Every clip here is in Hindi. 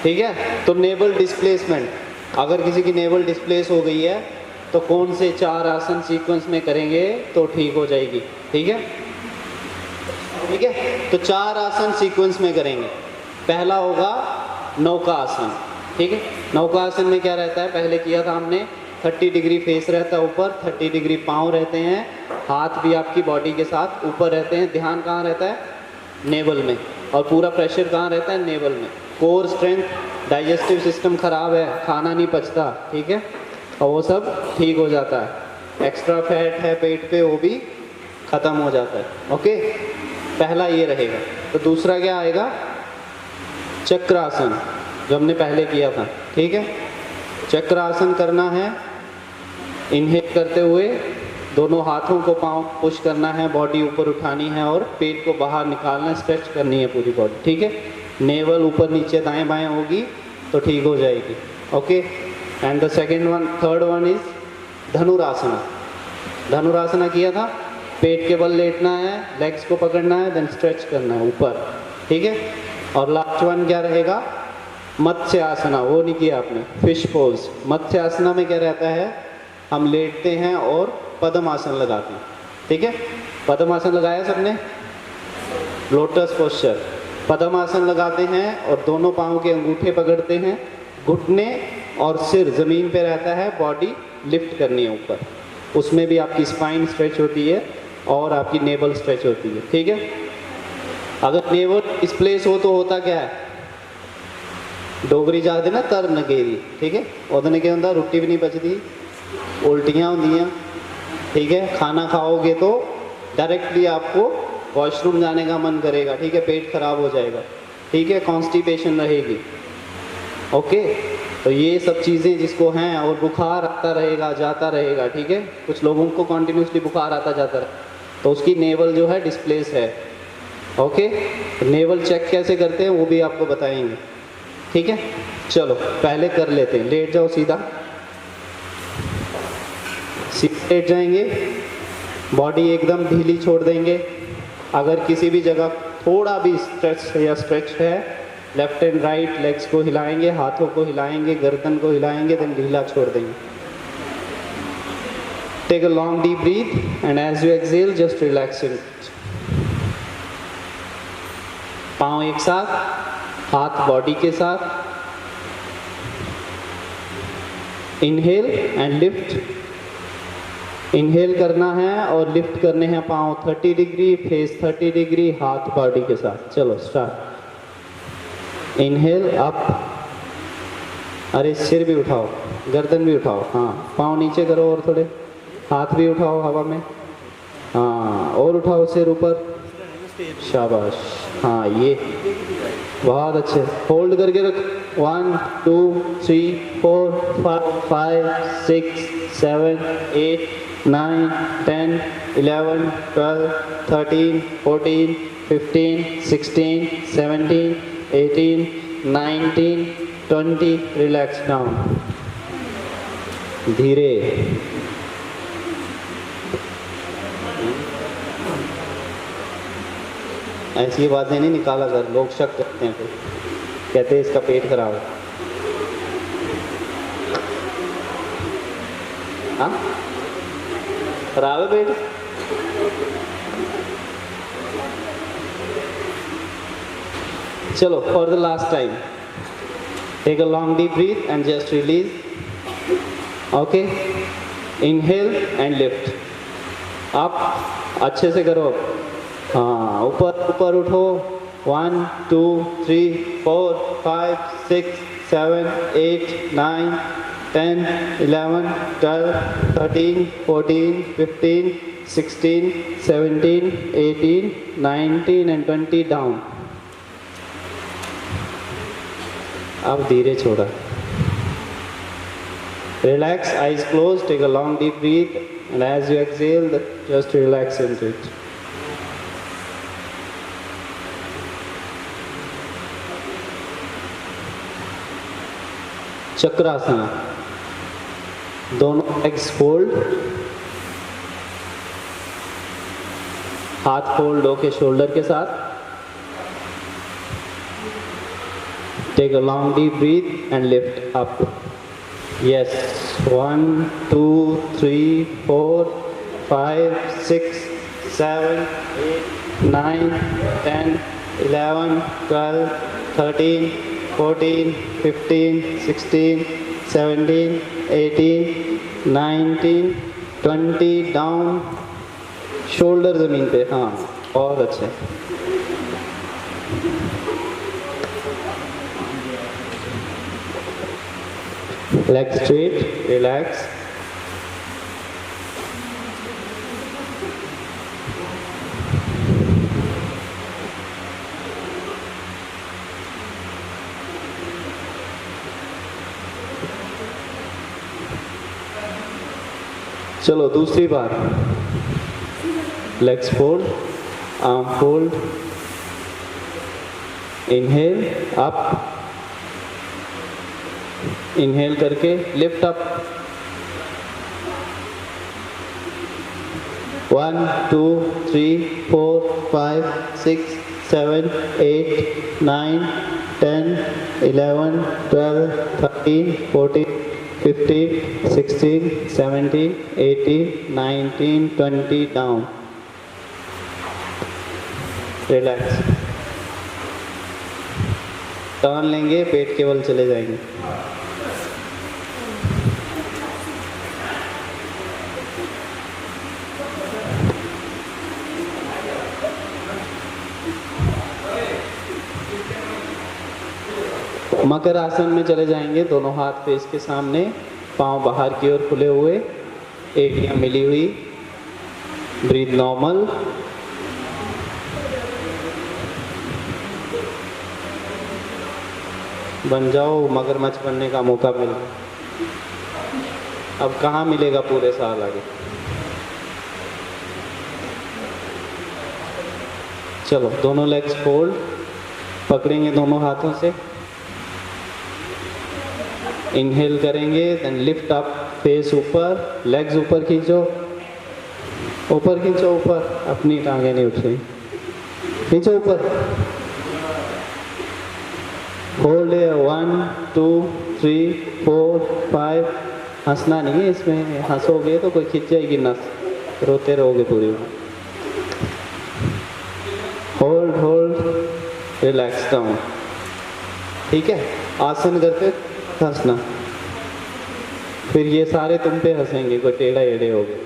ठीक है। तो नेवल डिस्प्लेसमेंट, अगर किसी की नेवल डिस्प्लेस हो गई है तो कौन से 4 आसन सीक्वेंस में करेंगे तो ठीक हो जाएगी। ठीक है, ठीक है। तो 4 आसन सीक्वेंस में करेंगे। पहला होगा नौका आसन। ठीक है, नौका आसन में क्या रहता है, पहले किया था हमने, 30 डिग्री फेस रहता है ऊपर, 30 डिग्री पाँव रहते हैं, हाथ भी आपकी बॉडी के साथ ऊपर रहते हैं। ध्यान कहाँ रहता है, नेवल में, और पूरा प्रेशर कहाँ रहता है, नेवल में। कोर स्ट्रेंथ, डाइजेस्टिव सिस्टम खराब है, खाना नहीं पचता, ठीक है, और वो सब ठीक हो जाता है। एक्स्ट्रा फैट है पेट पे, वो भी ख़त्म हो जाता है। ओके, पहला ये रहेगा। तो दूसरा क्या आएगा, चक्रासन, जो हमने पहले किया था। ठीक है, चक्रासन करना है। इनहेल करते हुए दोनों हाथों को पाँव पुश करना है, बॉडी ऊपर उठानी है और पेट को बाहर निकालना है, स्ट्रेच करनी है पूरी बॉडी। ठीक है, नेवल ऊपर नीचे दाएं बाएं होगी तो ठीक हो जाएगी। Okay, and the second one, third one is Dhanurasana. Dhanurasana किया था, पेट के बल लेटना है, लेग्स को पकड़ना है, देन स्ट्रेच करना है ऊपर। ठीक है, और लास्ट वन क्या रहेगा, मत्स्य आसना। वो नहीं किया आपने, फिश पोज। मत्स्य आसना में क्या रहता है, हम लेटते हैं और पद्म आसन लगाते हैं। ठीक है, पद्म आसन लगाया सबने, लोटस पोस्चर। पद्म आसन लगाते हैं और दोनों पाँव के अंगूठे पकड़ते हैं, घुटने और सिर ज़मीन पे रहता है, बॉडी लिफ्ट करनी है ऊपर। उसमें भी आपकी स्पाइन स्ट्रेच होती है और आपकी नेवल स्ट्रेच होती है। ठीक है, अगर नेवल डिस्प्लेस हो तो होता क्या है, डोगरी जाते ना तर नगेरी। ठीक है, ओदने के अंदर रोटी भी नहीं बचती, उल्टियाँ होंगी। ठीक है, खाना खाओगे तो डायरेक्टली आपको वॉशरूम जाने का मन करेगा। ठीक है, पेट खराब हो जाएगा। ठीक है, कॉन्स्टिपेशन रहेगी। ओके, तो ये सब चीज़ें जिसको हैं, और बुखार आता रहेगा जाता रहेगा। ठीक है, कुछ लोगों को कंटिन्यूसली बुखार आता जाता है, तो उसकी नेवल जो है डिस्प्लेस है। ओके, तो नेवल चेक कैसे करते हैं वो भी आपको बताएंगे। ठीक है, चलो पहले कर लेते हैं। लेट जाओ, सीधा लेट जाएंगे, बॉडी एकदम ढीली छोड़ देंगे। अगर किसी भी जगह थोड़ा भी स्ट्रेच या स्ट्रेच है, लेफ्ट एंड राइट लेग्स को हिलाएंगे, हाथों को हिलाएंगे, गर्दन को हिलाएंगे, देन ढीला छोड़ देंगे। Take a long deep breath and as you exhale just relax it. पाँव एक साथ, हाथ बॉडी के साथ। Inhale and lift. इनहेल करना है और लिफ्ट करने हैं पाँव 30 डिग्री, फेस 30 डिग्री, हाथ बॉडी के साथ। चलो स्टार्ट। इनहेल अप, अरे सिर भी उठाओ, गर्दन भी उठाओ, हाँ, पाँव नीचे करो और थोड़े, हाथ भी उठाओ हवा में, हाँ, और उठाओ सिर ऊपर, शाबाश, हाँ, ये बहुत अच्छे। होल्ड करके रख। 1 2 3 4 5 6 7 8 9 10 11 12 13 14 15 16 17 18 19 20। रिलैक्स डाउन, धीरे। ऐसी बातें नहीं निकाला कर, लोग शक करते हैं, फिर कहते हैं इसका पेट खराब है। हाँ, खराब है पेट। चलो, for the last time, take a long deep breath and just release. Okay, inhale and lift up, अच्छे से करो, हाँ, ऊपर ऊपर उठो। 1 2 3 4 5 6 7 8 9 10 11 12 13 14 15 16 17 18 19 and 20। डाउन। अब धीरे छोड़ा। Relax, eyes closed, take a long deep breath, and as you exhale, just relax into it. Chakrasana, दोनों लेग्स फोल्ड, हाथ फोल्ड होके शोल्डर के साथ, Take a long deep breath and lift up. Yes. 1, 2, 3, 4, 5, 6, 7, 8, 9, 10, 11, 12, 13, 14, 15, 16, 17, 18, 19, 20, down. Shoulder ज़मीन पे, हाँ बहुत अच्छे. Legs straight, relax. चलो दूसरी बार. Legs fold, arm fold. Inhale up. Inhale करके lift up. 1, 2, 3, 4, 5, 6, 7, 8, 9, 10, 11, 12, 13, 14, 15, 16, 17, 18, 19, 20, down. Relax. Turn लेंगे, पेट के बल चले जाएंगे. मकर आसन में चले जाएंगे. दोनों हाथ फेस के सामने, पांव बाहर की ओर खुले हुए, एड़ियां मिली हुई. Breath normal. बन जाओ, मगरमच्छ बनने का मौका मिल गया. अब कहाँ मिलेगा पूरे साल आगे. चलो दोनों लेग्स फोल्ड, पकड़ेंगे दोनों हाथों से. इनहेल करेंगे, देन लिफ्ट अप, फेस ऊपर, लेग्स ऊपर खींचो, ऊपर खींचो, ऊपर. अपनी टांगें नहीं उठ रही, खींचो ऊपर. होल्ड 1, 2, 3, 4, 5. हंसना नहीं है इसमें, हंसोगे तो कोई खिंच जाएगी नस, रोते रहोगे पूरी. Hold hold, relax down. ठीक है. आसन करके हंसना, फिर ये सारे तुम पे हंसेंगे, कोई टेढ़ा एड़े हो गए.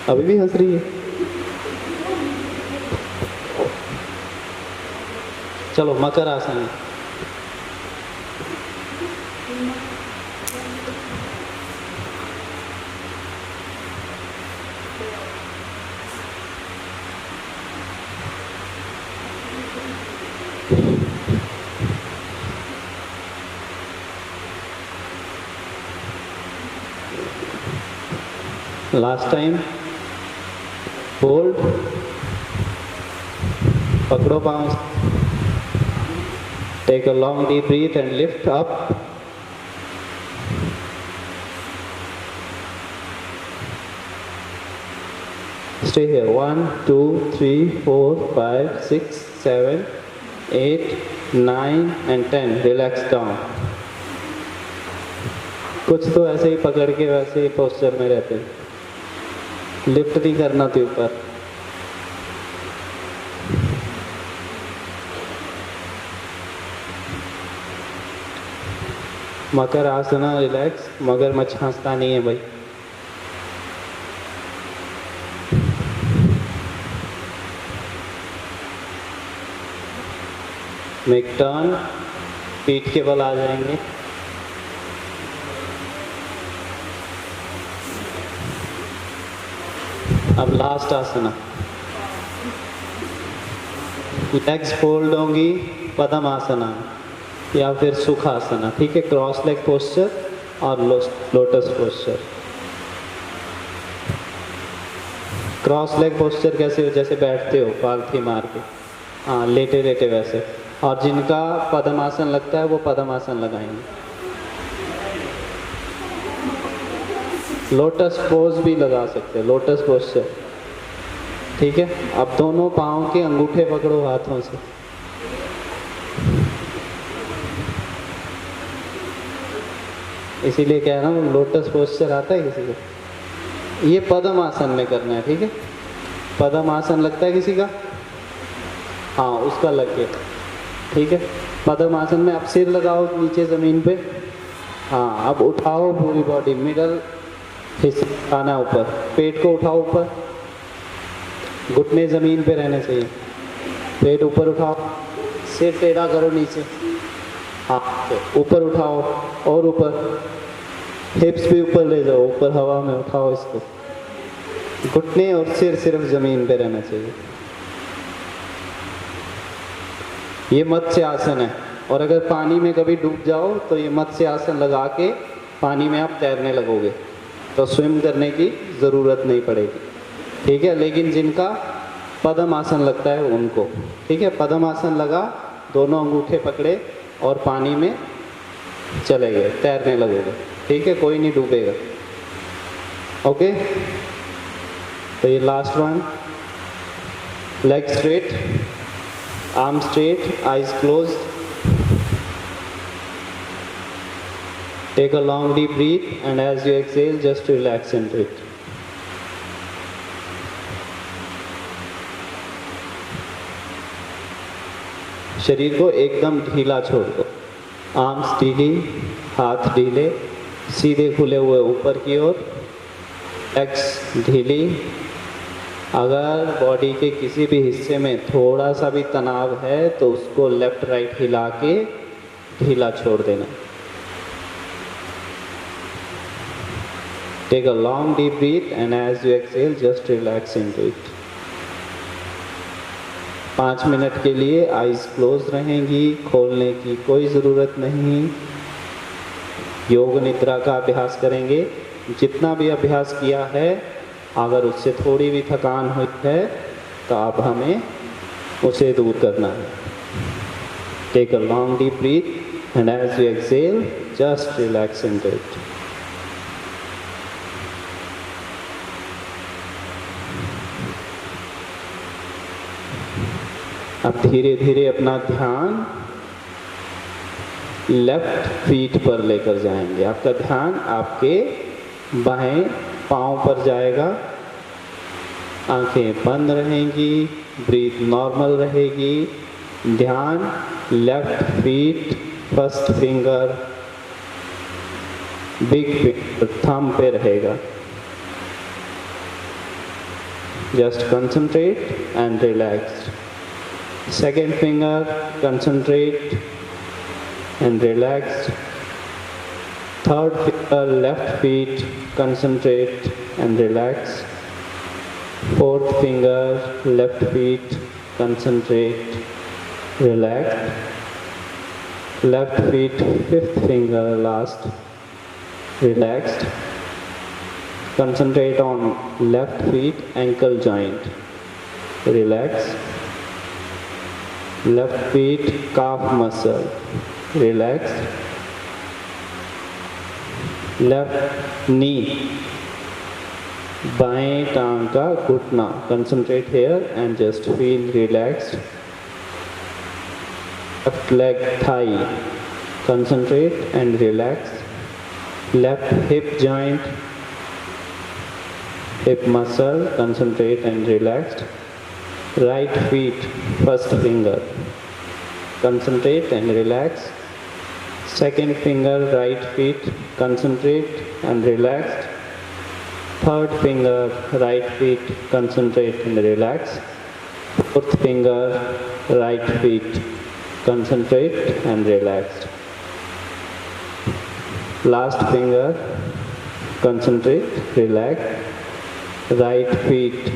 अभी भी हंस रही है. चलो मकर आसन. Last time. होल्ड, पकड़ो पाँव. Take a long deep breath and lift up. Stay here. 1, 2, 3, 4, 5, 6, 7, 8, 9 and 10. Relax down. कुछ तो ऐसे ही पकड़ के वैसे ही पोस्चर में रहते हैं. लिफ्ट नहीं करना थी ऊपर. मकर आसना, रिलैक्स. मगरमच्छ हंसता नहीं है भाई. मेक टर्न, पीठ के बल आ जाएंगे. अब लास्ट आसना. लेग्स फोल्ड होंगी, पद्मासना या फिर सुखासना. ठीक है. क्रॉस लेग पोस्चर और lotus posture. Cross leg posture कैसे हो, जैसे बैठते हो पालथी मार के, हाँ लेटे लेटे वैसे. और जिनका पद्मासन लगता है वो पद्मासन लगाएंगे. लोटस पोज भी लगा सकते हैं, लोटस पोस्चर. ठीक है. अब दोनों पाँव के अंगूठे पकड़ो हाथों से. इसीलिए कह रहा हूँ लोटस पोस्चर आता है किसी को, ये पद्म आसन में करना है, ठीक है। पद्म आसन लगता है किसी का, हाँ उसका लग गया, ठीक है। पद्म आसन में अब सिर लगाओ नीचे ज़मीन पे, हाँ अब उठाओ पूरी बॉडी, मिडल हिस्सा आना ऊपर, पेट को उठाओ ऊपर, घुटने ज़मीन पे रहने चाहिए, पेट ऊपर उठाओ, सिर टेढ़ा करो नीचे, हाँ ऊपर उठाओ और ऊपर, हिप्स भी ऊपर ले जाओ, ऊपर हवा में उठाओ इसको, घुटने और सिर सिर्फ ज़मीन पे रहना चाहिए। ये मत्स्य आसन है, और अगर पानी में कभी डूब जाओ तो ये मत्स्य आसन लगा के पानी में आप तैरने लगोगे, तो स्विम करने की ज़रूरत नहीं पड़ेगी, ठीक है। लेकिन जिनका पद्म आसन लगता है उनको, ठीक है, पद्म आसन लगा, दोनों अंगूठे पकड़े और पानी में चले गए, तैरने लगोगे, ठीक है, कोई नहीं डूबेगा। ओके, तो ये last one, leg straight, arm straight, eyes close, take a long deep breath and as you exhale just relax into it. शरीर को एकदम ढीला छोड़ दो, आर्म्स ढीली, हाथ ढीले, सीधे खुले हुए ऊपर की ओर, लेग्स ढीली। अगर बॉडी के किसी भी हिस्से में थोड़ा सा भी तनाव है तो उसको लेफ्ट राइट हिला के ढीला छोड़ देना। Take a long deep breath and as you exhale just relax into it. 5 minute के लिए आइज क्लोज रहेंगी, खोलने की कोई ज़रूरत नहीं। योग निद्रा का अभ्यास करेंगे, जितना भी अभ्यास किया है अगर उससे थोड़ी भी थकान हुई है तो अब हमें उसे दूर करना है। Take a long deep breath and as you exhale just relax into it. अब धीरे धीरे अपना ध्यान लेफ्ट फीट पर लेकर जाएंगे। आपका ध्यान आपके बाएं पाँव पर जाएगा, आंखें बंद रहेंगी, ब्रीथ नॉर्मल रहेगी। ध्यान left feet, first finger, big finger, thumb पे रहेगा। Just concentrate and relax. Second finger, concentrate and relax. Third finger, left feet, concentrate and relax. Fourth finger, left feet, concentrate, relax. Left feet, fifth finger, last, relaxed. Concentrate on left feet, ankle joint, relax. Left feet calf muscle, relaxed. Left knee, बाएं टांग का घुटना, concentrate here and just feel relaxed. Left leg thigh, concentrate and relax. Left hip joint, hip muscle, concentrate and relaxed. Right feet, first finger, concentrate and relax. Second finger, right feet, concentrate and relaxed. Third finger, right feet, concentrate and relax. Fourth finger, right feet, concentrate and relaxed. Last finger, concentrate, relax. Right feet,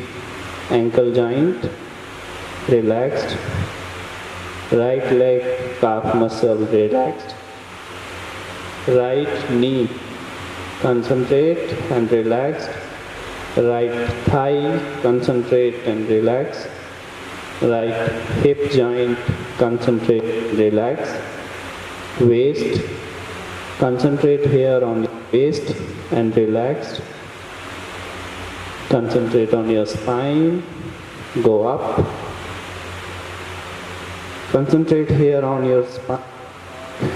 ankle joint, relaxed. Right leg calf muscle, relaxed. Right knee, concentrate and relaxed. Right thigh, concentrate and relax. Right hip joint, concentrate, relax. Waist, concentrate here on your waist and relaxed. Concentrate on your spine, go up. Concentrate here on your spine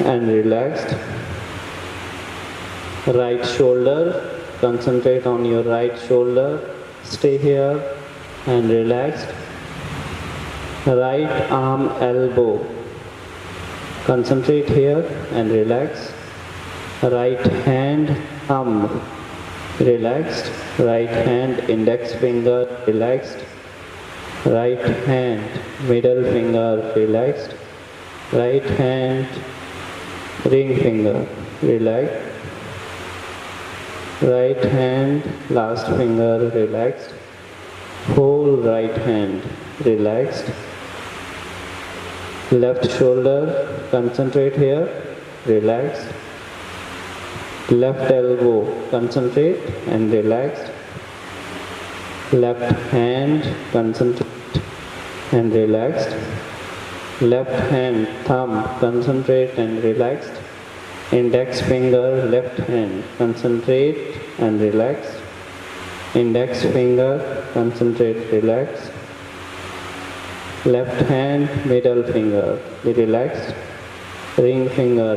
and relaxed. Right shoulder, concentrate on your right shoulder, stay here and relaxed. Right arm, elbow, concentrate here and relax. Right hand, thumb, relaxed. Right hand, index finger, relaxed. Right hand, middle finger, relaxed. Right hand, ring finger, relaxed. Right hand, last finger, relaxed. Whole right hand, relaxed. Left shoulder, concentrate here, relaxed. Left elbow, concentrate and relaxed. Left hand, concentrate and relaxed. Left hand, thumb, concentrate and relaxed. Index finger, left hand, concentrate and relaxed. Index finger, concentrate, relax. Left hand, middle finger, be relaxed. Ring finger,